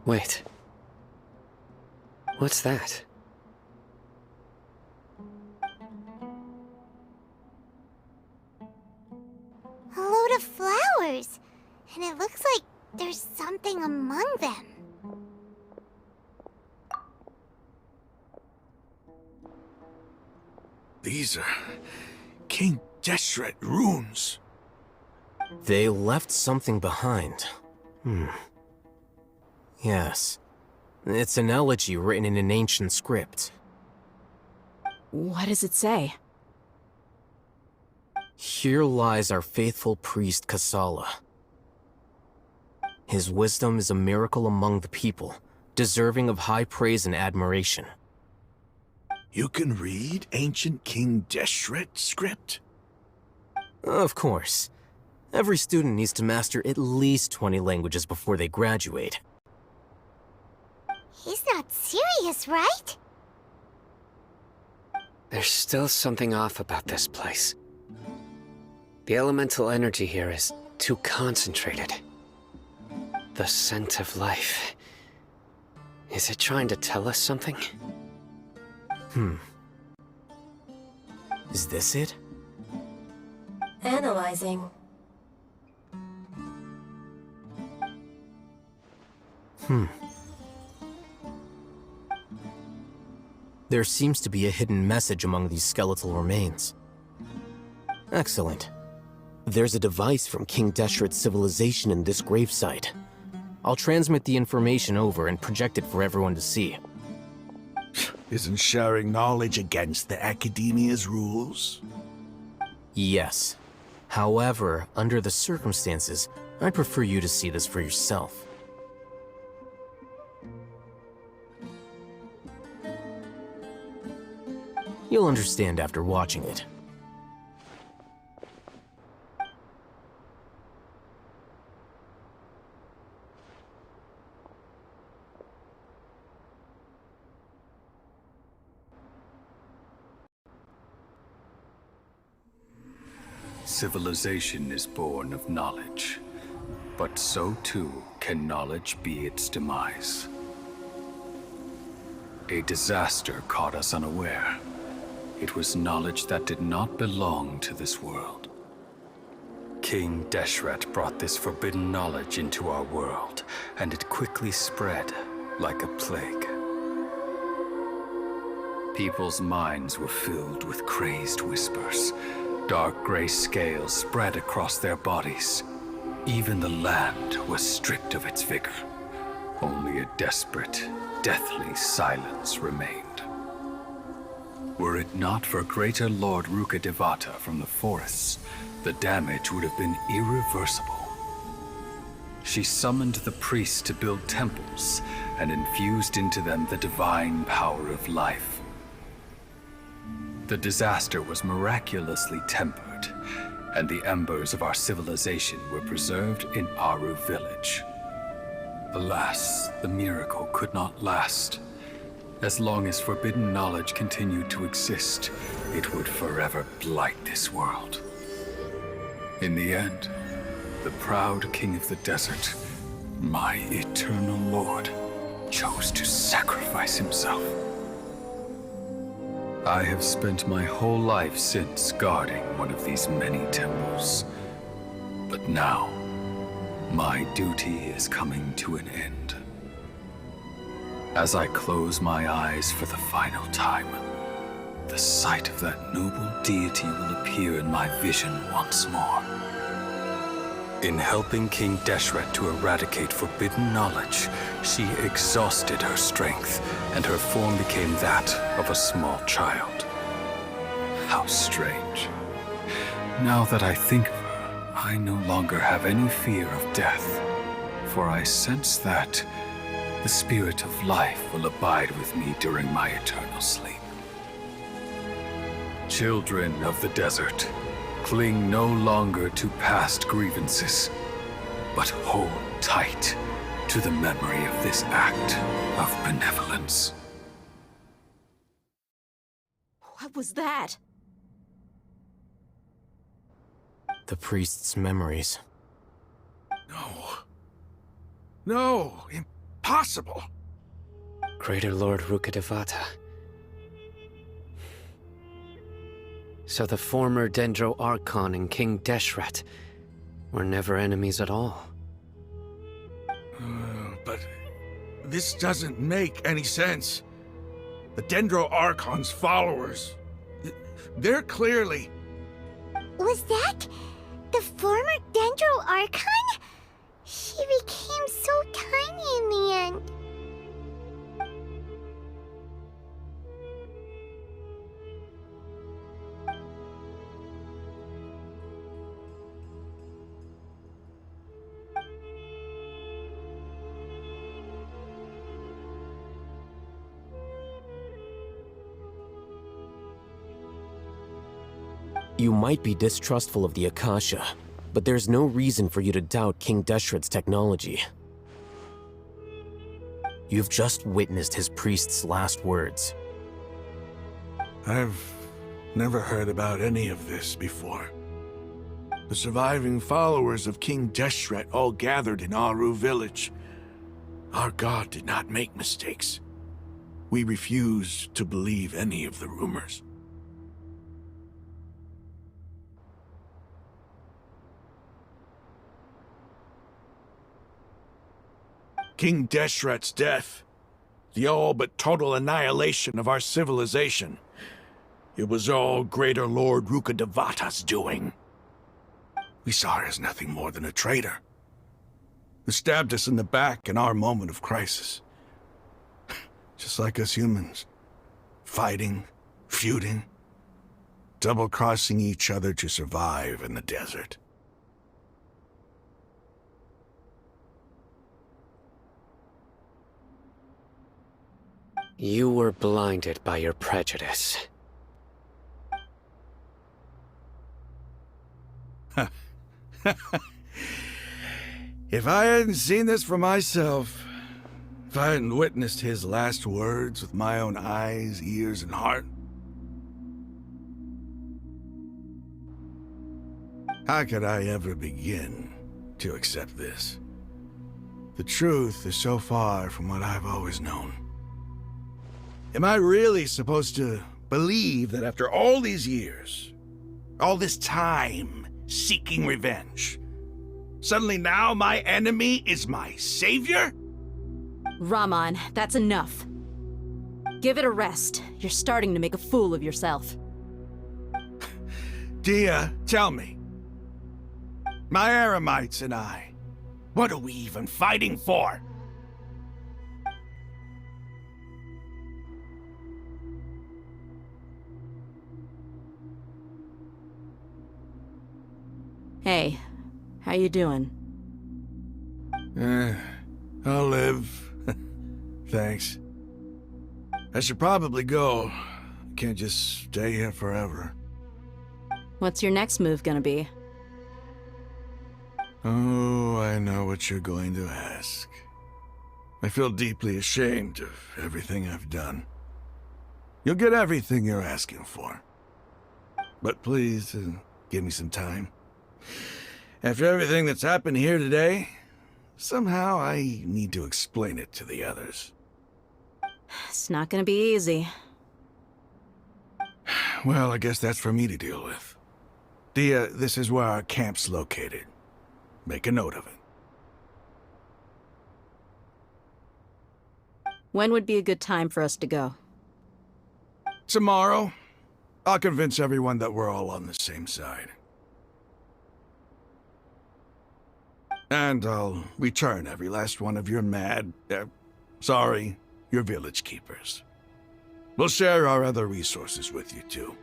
Wait. What's that? A load of flowers. And it looks like there's something among them. These are King Deshret runes. They left something behind. Yes. It's an elegy written in an ancient script. What does it say? Here lies our faithful priest Kasala. His wisdom is a miracle among the people, deserving of high praise and admiration. You can read ancient King Deshret script? Of course. Every student needs to master at least 20 languages before they graduate. He's not serious, right? There's still something off about this place. The elemental energy here is too concentrated. The scent of life. Is it trying to tell us something? Is this it? Analyzing. There seems to be a hidden message among these skeletal remains. Excellent. There's a device from King Deshret's civilization in this gravesite. I'll transmit the information over and project it for everyone to see. Isn't sharing knowledge against the Academia's rules? Yes. However, under the circumstances, I'd prefer you to see this for yourself. You'll understand after watching it. Civilization is born of knowledge, but so too can knowledge be its demise. A disaster caught us unaware. It was knowledge that did not belong to this world. King Deshret brought this forbidden knowledge into our world, and it quickly spread like a plague. People's minds were filled with crazed whispers. Dark gray scales spread across their bodies. Even the land was stripped of its vigor. Only a desperate, deathly silence remained. Were it not for greater Lord Rukkhadevata from the forests, the damage would have been irreversible. She summoned the priests to build temples and infused into them the divine power of life. The disaster was miraculously tempered, and the embers of our civilization were preserved in Aru village. Alas, the miracle could not last. As long as forbidden knowledge continued to exist, it would forever blight this world. In the end, the proud king of the desert, my eternal lord, chose to sacrifice himself. I have spent my whole life since guarding one of these many temples. But now, my duty is coming to an end. As I close my eyes for the final time, the sight of that noble deity will appear in my vision once more. In helping King Deshret to eradicate forbidden knowledge, she exhausted her strength, and her form became that of a small child. How strange. Now that I think of her, I no longer have any fear of death, for I sense that the spirit of life will abide with me during my eternal sleep. Children of the desert, cling no longer to past grievances, but hold tight to the memory of this act of benevolence. What was that? The priest's memories. No. No! possible? Greater Lord Rukkhadevata. So the former Dendro Archon and King Deshret were never enemies at all. But this doesn't make any sense. The Dendro Archon's followers, they're clearly... Was that the former Dendro Archon? She became so tiny in the end. You might be distrustful of the Akasha, but there's no reason for you to doubt King Deshret's technology. You've just witnessed his priest's last words. I've never heard about any of this before. The surviving followers of King Deshret all gathered in Aru village. Our god did not make mistakes. We refused to believe any of the rumors. King Deshret's death, the all but total annihilation of our civilization, it was all Greater Lord Rukkhadevata's doing. We saw her as nothing more than a traitor, who stabbed us in the back in our moment of crisis. Just like us humans, fighting, feuding, double-crossing each other to survive in the desert. You were blinded by your prejudice. If I hadn't seen this for myself, if I hadn't witnessed his last words with my own eyes, ears, and heart, how could I ever begin to accept this? The truth is so far from what I've always known. Am I really supposed to believe that after all these years, all this time seeking revenge, suddenly now my enemy is my savior? Raman, that's enough. Give it a rest. You're starting to make a fool of yourself. Dia, tell me. My Eremites and I, what are we even fighting for? Hey, how you doing? I'll live. Thanks. I should probably go. Can't just stay here forever. What's your next move gonna be? Oh, I know what you're going to ask. I feel deeply ashamed of everything I've done. You'll get everything you're asking for. But please, give me some time. After everything that's happened here today, somehow I need to explain it to the others. It's not gonna be easy. Well, I guess that's for me to deal with. Dia, this is where our camp's located. Make a note of it. When would be a good time for us to go? Tomorrow, I'll convince everyone that we're all on the same side. And I'll return every last one of your your village keepers. We'll share our other resources with you too.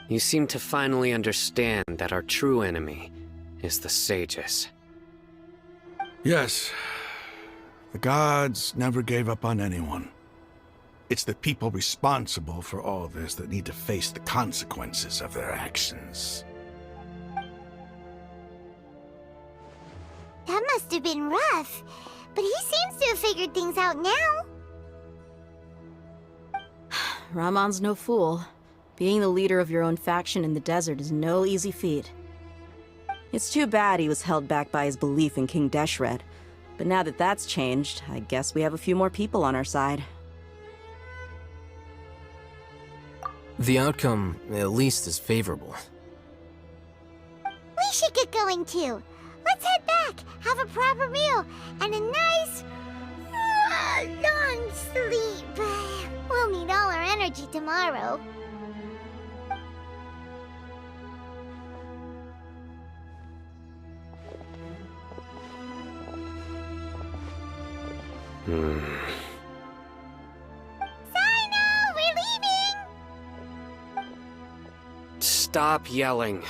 You seem to finally understand that our true enemy is the sages. Yes, the gods never gave up on anyone. It's the people responsible for all this that need to face the consequences of their actions. That must have been rough, but he seems to have figured things out now. Raman's no fool. Being the leader of your own faction in the desert is no easy feat. It's too bad he was held back by his belief in King Deshret. But now that that's changed, I guess we have a few more people on our side. The outcome, at least, is favorable. We should get going too. Let's head back, have a proper meal, and a nice, long sleep. We'll need all our energy tomorrow. Sino, we're leaving! Stop yelling.